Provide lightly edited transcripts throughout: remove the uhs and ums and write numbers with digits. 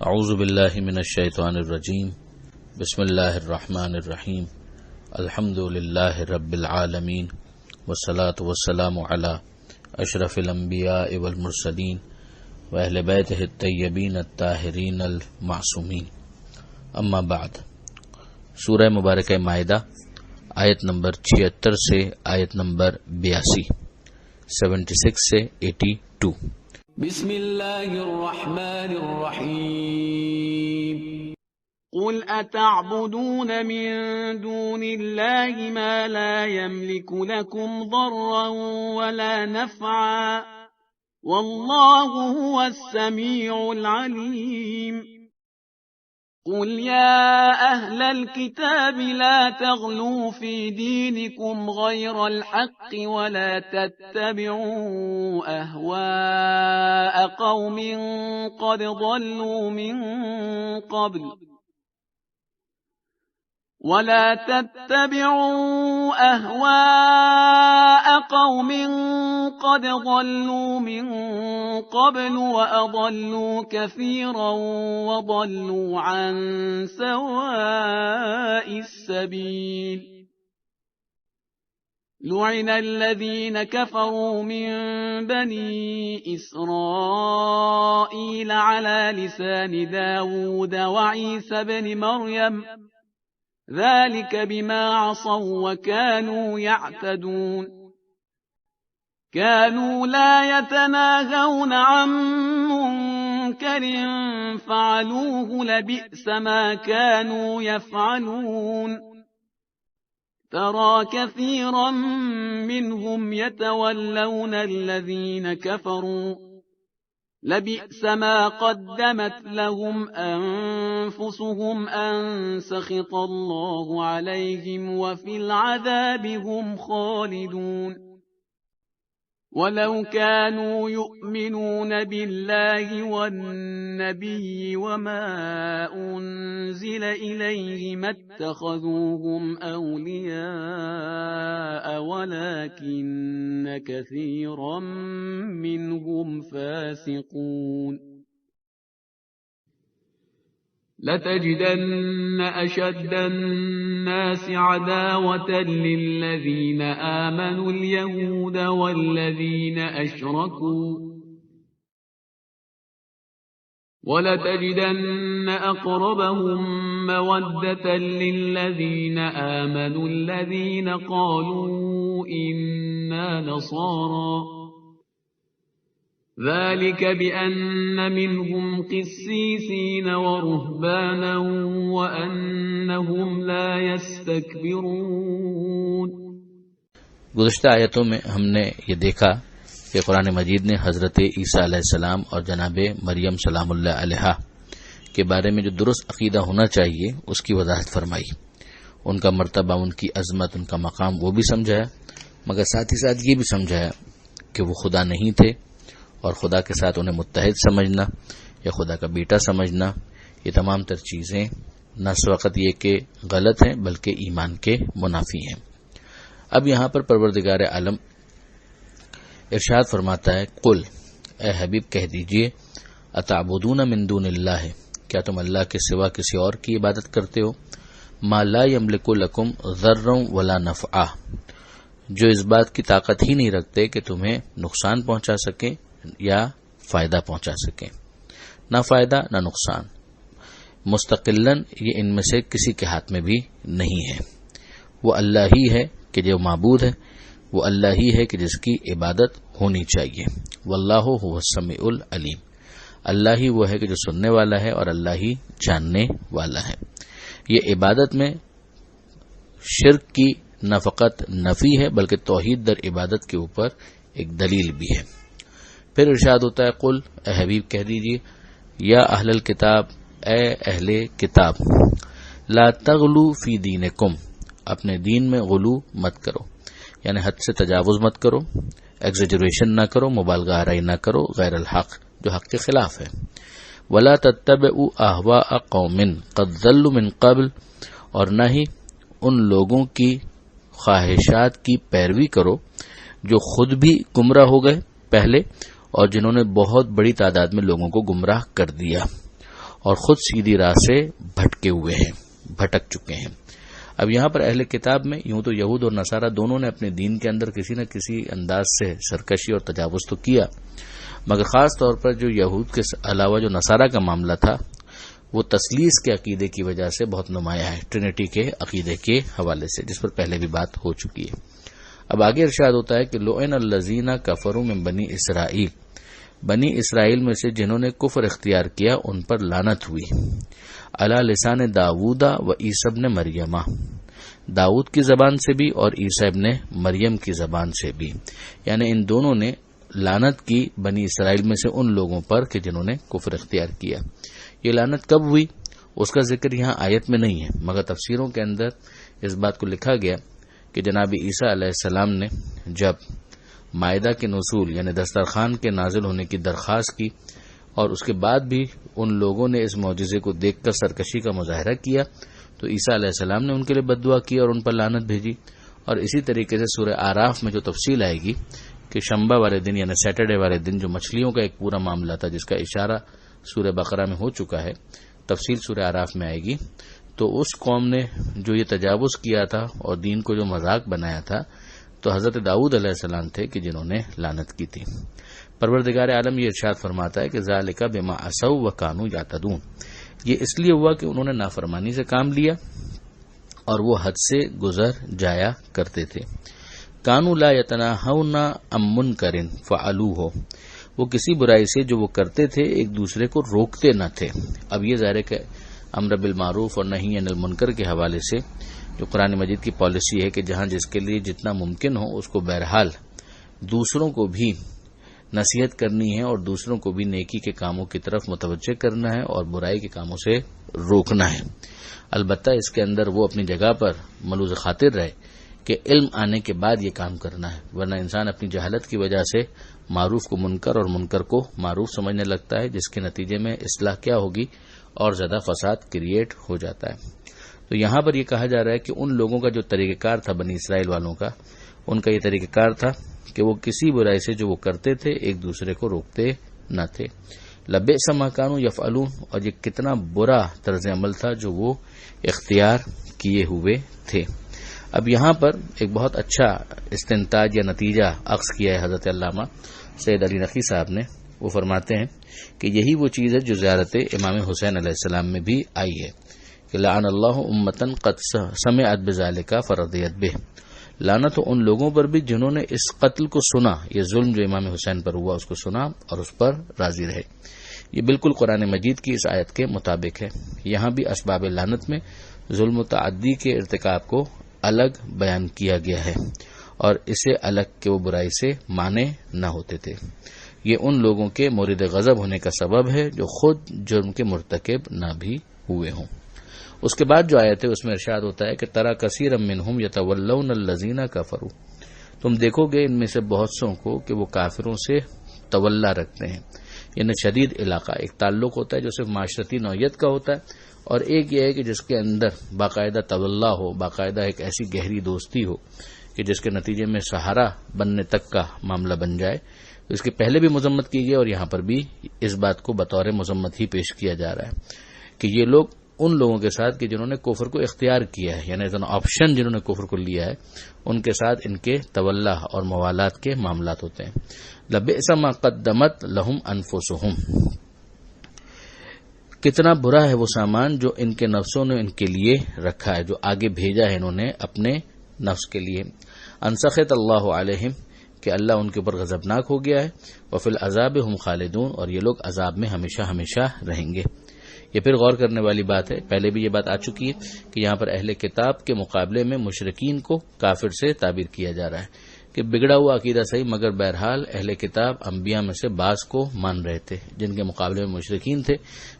اعوذ باللہ من الشیطان الرجیم بسم اللہ الرحمن الرحیم الحمد للہ رب العالمین والصلاة والسلام علی اشرف الانبیاء والمرسلین واہل بیتہ الطیبین الطاہرین المعصومین اما بعد۔ سورہ مبارکہ مائدہ آیت نمبر 76 سے آیت نمبر 82، 76 سے 82۔ بسم اللہ الرحمن الرحیم۔ قل اتعبدون من دون اللہ ما لا يملك لكم ضرا ولا نفعا واللہ هو السمیع العلیم۔ قل يا أهل الكتاب لا تغلوا في دينكم غير الحق ولا تتبعوا أهواء قوم قد ضلوا من قبل وأضلوا كثيرا وضلوا عن سواء السبيل۔ لعن الذين كفروا من بني إسرائيل على لسان داود وعيسى بن مريم ذلك بما عصوا وكانوا يعتدون۔ كانوا لا يتناهون عن منكر فعلوه لبئس ما كانوا يفعلون۔ ترى كثيرا منهم يتولون الذين كفروا لبئس ما قدمت لهم أنفسهم أن سخط الله عليهم وفي العذاب هم خالدون۔ ولو كانوا يؤمنون بالله والنبي وما أنزل إليه ما اتخذوهم أولياء ولكن كثيرا منهم فاسقون۔ لتجدن أشد الناس عداوة للذين آمنوا اليهود والذين أشركوا ولتجدن أقربهم مودة للذين آمنوا الذين قالوا إنا نصارى ذلك بأن منهم قسيسين ورهبانا وأنهم لا يستكبرون۔ گزشتہ آیتوں میں ہم نے یہ دیکھا کہ قرآن مجید نے حضرت عیسیٰ علیہ السلام اور جناب مریم سلام اللہ علیہا کے بارے میں جو درست عقیدہ ہونا چاہیے اس کی وضاحت فرمائی، ان کا مرتبہ، ان کی عظمت، ان کا مقام وہ بھی سمجھایا، مگر ساتھ ہی ساتھ یہ بھی سمجھایا کہ وہ خدا نہیں تھے اور خدا کے ساتھ انہیں متحد سمجھنا یا خدا کا بیٹا سمجھنا، یہ تمام تر چیزیں نہ وقت یہ کہ غلط ہیں بلکہ ایمان کے منافی ہیں۔ اب یہاں پر پروردگار عالم ارشاد فرماتا ہے، قل، اے حبیب کہہ دیجئے، اتعبدون من دون اللہ، کیا تم اللہ کے سوا کسی اور کی عبادت کرتے ہو، ما لا یملک لکم ضرا ولا نفعا، جو اس بات کی طاقت ہی نہیں رکھتے کہ تمہیں نقصان پہنچا سکیں یا فائدہ پہنچا سکیں، نہ فائدہ نہ نقصان، مستقلاً یہ ان میں سے کسی کے ہاتھ میں بھی نہیں ہے۔ وہ اللہ ہی ہے کہ جو معبود ہے، وہ اللہ ہی ہے کہ جس کی عبادت ہونی چاہیے۔ واللہ هو السمیع العلیم، اللہ ہی وہ ہے کہ جو سننے والا ہے اور اللہ ہی جاننے والا ہے۔ یہ عبادت میں شرک کی نہ فقط نفی ہے بلکہ توحید در عبادت کے اوپر ایک دلیل بھی ہے۔ پھر ارشاد ہوتا ہے، قل، اے حبیب کہہ دیجئے، یا اہل الکتاب، اے اہل کتاب، لا تغلو فی دینکم، اپنے دین میں غلو مت کرو، یعنی حد سے تجاوز مت کرو، ایگزیجریشن نہ کرو، مبالغہ آرائی نہ کرو، غیر الحق، جو حق کے خلاف ہے۔ ولا تتبعوا اہواء قوم قد ضلوا من قبل، اور نہ ہی ان لوگوں کی خواہشات کی پیروی کرو جو خود بھی گمراہ ہو گئے پہلے، اور جنہوں نے بہت بڑی تعداد میں لوگوں کو گمراہ کر دیا۔ اور خود سیدھی راہ سے بھٹک چکے ہیں۔ اب یہاں پر اہل کتاب میں یوں تو یہود اور نصارہ دونوں نے اپنے دین کے اندر کسی نہ کسی انداز سے سرکشی اور تجاوز تو کیا، مگر خاص طور پر جو یہود کے علاوہ جو نصارہ کا معاملہ تھا وہ تثلیث کے عقیدے کی وجہ سے بہت نمایاں ہے، ٹرینٹی کے عقیدے کے حوالے سے، جس پر پہلے بھی بات ہو چکی ہے۔ اب آگے ارشاد ہوتا ہے کہ لعن الذین کفروا من بنی اسرائیل، بنی اسرائیل میں سے جنہوں نے کفر اختیار کیا ان پر لعنت ہوئی، علی لسان داؤد و عیسی ابن مریم، داؤد کی زبان سے بھی اور عیسی ابن مریم کی زبان سے بھی، یعنی ان دونوں نے لعنت کی بنی اسرائیل میں سے ان لوگوں پر کہ جنہوں نے کفر اختیار کیا۔ یہ لعنت کب ہوئی اس کا ذکر یہاں آیت میں نہیں ہے، مگر تفسیروں کے اندر اس بات کو لکھا گیا کہ جناب عیسیٰ علیہ السلام نے جب مائدہ کے نزول یعنی دسترخوان کے نازل ہونے کی درخواست کی اور اس کے بعد بھی ان لوگوں نے اس معجزے کو دیکھ کر سرکشی کا مظاہرہ کیا تو عیسیٰ علیہ السلام نے ان کے لیے بد دعا کی اور ان پر لعنت بھیجی۔ اور اسی طریقے سے سورہ آراف میں جو تفصیل آئے گی کہ شنبہ والے دن یعنی سیٹرڈے والے دن جو مچھلیوں کا ایک پورا معاملہ تھا جس کا اشارہ سورہ بقرہ میں ہو چکا ہے، تفصیل سورہ آراف میں آئے گی، تو اس قوم نے جو یہ تجاوز کیا تھا اور دین کو جو مذاق بنایا تھا تو حضرت داؤد علیہ السلام تھے کہ جنہوں نے لعنت کی تھی۔ پروردگار عالم یہ ارشاد فرماتا ہے کہ ذالک بما عصوا وکانوا یعتدون، یہ اس لیے ہوا کہ انہوں نے نافرمانی سے کام لیا اور وہ حد سے گزر جایا کرتے تھے۔ کانوا لا یتناہون عن منکر فعلوہ، وہ کسی برائی سے جو وہ کرتے تھے ایک دوسرے کو روکتے نہ تھے۔ اب یہ ظاہر ہے کہ امر بالمعروف اور نہی عن المنکر کے حوالے سے جو قرآن مجید کی پالیسی ہے کہ جہاں جس کے لیے جتنا ممکن ہو اس کو بہرحال دوسروں کو بھی نصیحت کرنی ہے اور دوسروں کو بھی نیکی کے کاموں کی طرف متوجہ کرنا ہے اور برائی کے کاموں سے روکنا ہے۔ البتہ اس کے اندر وہ اپنی جگہ پر ملوذ خاطر رہے کہ علم آنے کے بعد یہ کام کرنا ہے، ورنہ انسان اپنی جہالت کی وجہ سے معروف کو منکر اور منکر کو معروف سمجھنے لگتا ہے، جس کے نتیجے میں اصلاح کیا ہوگی اور زیادہ فساد کریٹ ہو جاتا ہے۔ تو یہاں پر یہ کہا جا رہا ہے کہ ان لوگوں کا جو طریقہ کار تھا بنی اسرائیل والوں کا، ان کا یہ طریقہ کار تھا کہ وہ کسی برائی سے جو وہ کرتے تھے ایک دوسرے کو روکتے نہ تھے۔ لبئس ما کانوا یفعلون، اور یہ کتنا برا طرز عمل تھا جو وہ اختیار کیے ہوئے تھے۔ اب یہاں پر ایک بہت اچھا استنتاج یا نتیجہ اخذ کیا ہے حضرت علامہ سید علی نقی صاحب نے۔ وہ فرماتے ہیں کہ یہی وہ چیز ہے جو زیارت امام حسین علیہ السلام میں بھی آئی ہے کہ لعن اللہ امتن قد سمعت بذالک فرضیت بہ، لعنت ان لوگوں پر بھی جنہوں نے اس قتل کو سنا، یہ ظلم جو امام حسین پر ہوا اس کو سنا اور اس پر راضی رہے۔ یہ بالکل قرآن مجید کی اس آیت کے مطابق ہے۔ یہاں بھی اسباب لعنت میں ظلم و تعدی کے ارتکاب کو الگ بیان کیا گیا ہے اور اسے الگ کہ وہ برائی سے مانے نہ ہوتے تھے۔ یہ ان لوگوں کے مورد غضب ہونے کا سبب ہے جو خود جرم کے مرتکب نہ بھی ہوئے ہوں۔ اس کے بعد جو آیت ہے اس میں ارشاد ہوتا ہے کہ ترى كثيرا منهم يتولون الذين كفروا، تم دیکھو گے ان میں سے بہت سوں کو کہ وہ کافروں سے تولا رکھتے ہیں، یعنی شدید علاقہ، ایک تعلق ہوتا ہے جو صرف معاشرتی نوعیت کا ہوتا ہے اور ایک یہ ہے کہ جس کے اندر باقاعدہ تولا ہو، باقاعدہ ایک ایسی گہری دوستی ہو کہ جس کے نتیجے میں سہارا بننے تک کا معاملہ بن جائے۔ تو اس کے پہلے بھی مذمت کی گئی اور یہاں پر بھی اس بات کو بطور مذمت ہی پیش کیا جا رہا ہے کہ یہ لوگ ان لوگوں کے ساتھ کہ جنہوں نے کفر کو اختیار کیا ہے، یعنی آپشن جنہوں نے کفر کو لیا ہے، ان کے ساتھ ان کے تولا اور موالات کے معاملات ہوتے ہیں۔ لبئس ما قدمت لهم انفسهم، کتنا برا ہے وہ سامان جو ان کے نفسوں نے ان کے لیے رکھا ہے، جو آگے بھیجا ہے انہوں نے اپنے نفس کے لیے۔ انسخط اللہ علیہم، کہ اللہ ان کے اوپر غضبناک ہو گیا ہے، وفی العذاب ہم خالدون، اور یہ لوگ عذاب میں ہمیشہ ہمیشہ رہیں گے۔ یہ پھر غور کرنے والی بات ہے، پہلے بھی یہ بات آ چکی ہے کہ یہاں پر اہل کتاب کے مقابلے میں مشرکین کو کافر سے تعبیر کیا جا رہا ہے کہ بگڑا ہوا عقیدہ صحیح، مگر بہرحال اہل کتاب انبیاء میں سے بعض کو مان رہے تھے، جن کے مقابلے میں مشرکین تھے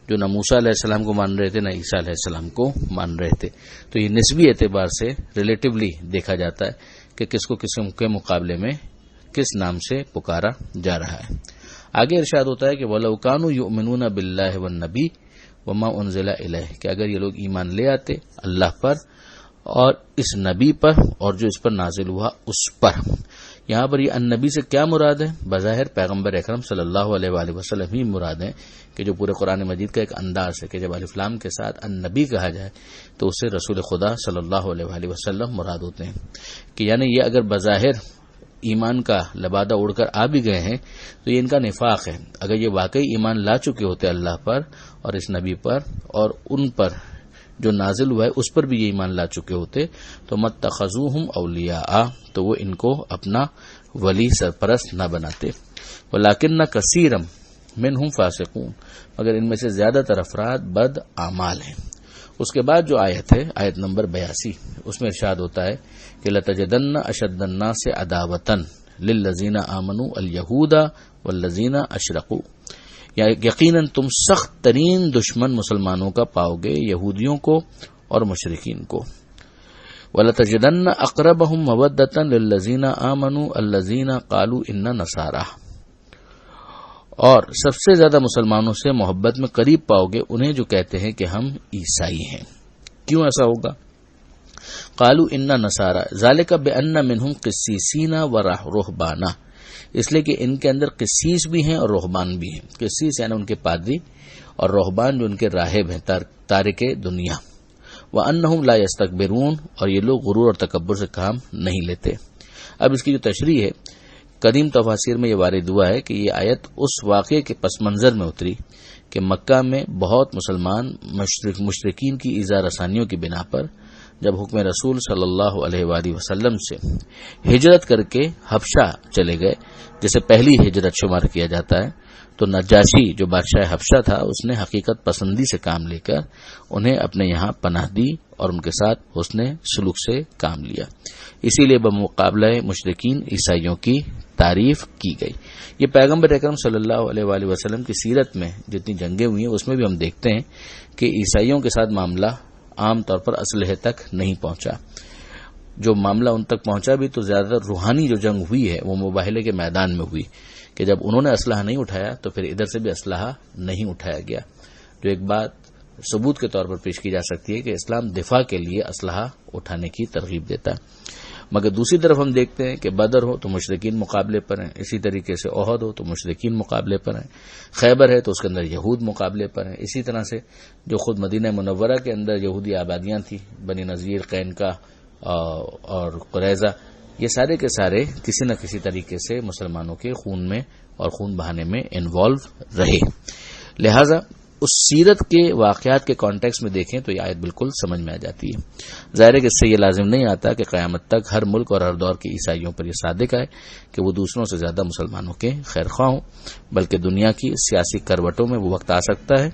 جو نہ موسیٰ علیہ السلام کو مان رہے تھے نہ عیسیٰ علیہ السلام کو مان رہے تھے۔ تو یہ نسبی اعتبار سے ریلیٹیولی دیکھا جاتا ہے کہ کس کو کس کے مقابلے میں کس نام سے پکارا جا رہا ہے۔ آگے ارشاد ہوتا ہے کہ وَلَوْ كَانُوا يُؤْمِنُونَ بِاللَّهِ وَالنَّبِيِّ وَمَا أُنزِلَ إِلَيْهِ، کہ اگر یہ لوگ ایمان لے آتے اللہ پر اور اس نبی پر اور جو اس پر نازل ہوا اس پر، یہاں پر یہ النبی سے کیا مراد ہے؟ بظاہر پیغمبر اکرم صلی اللہ علیہ وآلہ وسلم ہی مراد ہے کہ جو پورے قرآن مجید کا ایک انداز ہے کہ جب الف لام کے ساتھ النبی کہا جائے تو اس سے رسول خدا صلی اللہ علیہ وآلہ وسلم مراد ہوتے ہیں، کہ یعنی یہ اگر بظاہر ایمان کا لبادہ اڑ کر آ بھی گئے ہیں تو یہ ان کا نفاق ہے۔ اگر یہ واقعی ایمان لا چکے ہوتے اللہ پر اور اس نبی پر اور ان پر جو نازل ہوا ہے اس پر بھی یہ ایمان لا چکے ہوتے تو متخذوہم اولیاء، تو وہ ان کو اپنا ولی سرپرست نہ بناتے۔ ولکن کثیرا منہم فاسقون، مگر ان میں سے زیادہ تر افراد بد اعمال ہیں۔ اس کے بعد جو آیت ہے، آیت نمبر 82، اس میں ارشاد ہوتا ہے کہ لَتَجِدَنَّ أَشَدَّ النَّاسِ عَدَاوَةً لِلَّذِينَ آمَنُوا الْيَهُودَ وَالَّذِينَ أَشْرَكُوا، یا یقیناً تم سخت ترین دشمن مسلمانوں کا پاؤ گے یہودیوں کو اور مشرکین کو۔ وَلَتَجِدَنَّ أَقْرَبَهُمْ مَوَدَّةً لِلَّذِينَ آمَنُوا الَّذِينَ قَالُوا إِنَّا نَصَارَىٰ، اور سب سے زیادہ مسلمانوں سے محبت میں قریب پاؤ گے انہیں جو کہتے ہیں کہ ہم عیسائی ہیں۔ کیوں ایسا ہوگا؟ قالوا انا نصارى ذلك بان منهم قسیسین ورهبانا، اس لیے کہ ان کے اندر قسیس بھی ہیں اور رہبان بھی ہیں۔ قسیس یعنی ان کے پادری، اور رہبان جو ان کے راہب ہیں، تارک دنیا۔ وانهم لا يستكبرون، اور یہ لوگ غرور اور تکبر سے کام نہیں لیتے۔ اب اس کی جو تشریح ہے، قدیم تفاسیر میں یہ وارد ہوا ہے کہ یہ آیت اس واقعے کے پس منظر میں اتری کہ مکہ میں بہت مسلمان مشرکین کی ایذا رسانیوں کی بنا پر جب حکم رسول صلی اللہ علیہ وآلہ وسلم سے ہجرت کر کے حبشہ چلے گئے، جسے پہلی ہجرت شمار کیا جاتا ہے، تو نجاشی جو بادشاہ حبشہ تھا اس نے حقیقت پسندی سے کام لے کر انہیں اپنے یہاں پناہ دی اور ان کے ساتھ حسن سلوک سے کام لیا۔ اسی لیے بمقابلہ مشرکین عیسائیوں کی تعریف کی گئی۔ یہ پیغمبر اکرم صلی اللہ علیہ وآلہ وسلم کی سیرت میں جتنی جنگیں ہوئی ہیں اس میں بھی ہم دیکھتے ہیں کہ عیسائیوں کے ساتھ معاملہ عام طور پر اسلحے تک نہیں پہنچا۔ جو معاملہ ان تک پہنچا بھی تو زیادہ روحانی جو جنگ ہوئی ہے وہ مباہلے کے میدان میں ہوئی، کہ جب انہوں نے اسلحہ نہیں اٹھایا تو پھر ادھر سے بھی اسلحہ نہیں اٹھایا گیا، جو ایک بات ثبوت کے طور پر پیش کی جا سکتی ہے کہ اسلام دفاع کے لیے اسلحہ اٹھانے کی ترغیب دیتا ہے۔ مگر دوسری طرف ہم دیکھتے ہیں کہ بدر ہو تو مشرکین مقابلے پر ہیں، اسی طریقے سے احد ہو تو مشرکین مقابلے پر ہیں، خیبر ہے تو اس کے اندر یہود مقابلے پر ہیں، اسی طرح سے جو خود مدینہ منورہ کے اندر یہودی آبادیاں تھیں، بنی نذیر، قینقاع اور قریظہ، یہ سارے کے سارے کسی نہ کسی طریقے سے مسلمانوں کے خون میں اور خون بہانے میں انوالو رہے۔ لہذا اس سیرت کے واقعات کے کانٹیکس میں دیکھیں تو یہ آیت بالکل سمجھ میں آ جاتی ہے۔ ظاہر ہے کہ اس سے یہ لازم نہیں آتا کہ قیامت تک ہر ملک اور ہر دور کے عیسائیوں پر یہ صادق ہے کہ وہ دوسروں سے زیادہ مسلمانوں کے خیر خواہ ہوں، بلکہ دنیا کی سیاسی کروٹوں میں وہ وقت آ سکتا ہے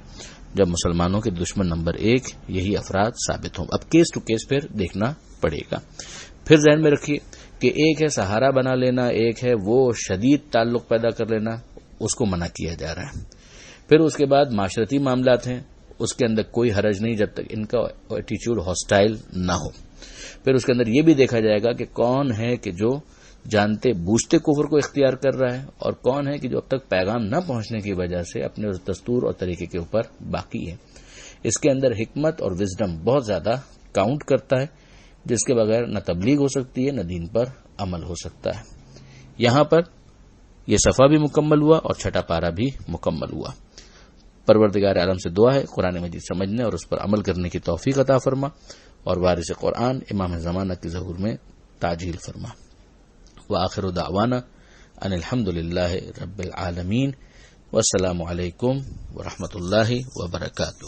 جب مسلمانوں کے دشمن نمبر 1 یہی افراد ثابت ہوں۔ اب کیس ٹو کیس پھر دیکھنا پڑے گا۔ پھر ذہن میں رکھیے کہ ایک ہے سہارا بنا لینا، ایک ہے وہ شدید تعلق پیدا کر لینا، اس کو منع کیا جا رہا ہے۔ پھر اس کے بعد معاشرتی معاملات ہیں، اس کے اندر کوئی حرج نہیں جب تک ان کا ایٹیچیوڈ ہاسٹائل نہ ہو۔ پھر اس کے اندر یہ بھی دیکھا جائے گا کہ کون ہے کہ جو جانتے بوجھتے کفر کو اختیار کر رہا ہے اور کون ہے کہ جو اب تک پیغام نہ پہنچنے کی وجہ سے اپنے اس دستور اور طریقے کے اوپر باقی ہے۔ اس کے اندر حکمت اور وزڈم بہت زیادہ کاؤنٹ کرتا ہے، جس کے بغیر نہ تبلیغ ہو سکتی ہے نہ دین پر عمل ہو سکتا ہے۔ یہاں پر یہ صفحہ بھی مکمل ہوا اور چھٹا پارہ بھی مکمل ہوا۔ پروردگار عالم سے دعا ہے قرآن مجید سمجھنے اور اس پر عمل کرنے کی توفیق عطا فرما، اور وارث قرآن امام زمانہ کی ظہور میں تعجیل فرما۔ وآخر دعوانا ان الحمد للہ رب العالمین، والسلام علیکم ورحمۃ اللہ وبرکاتہ۔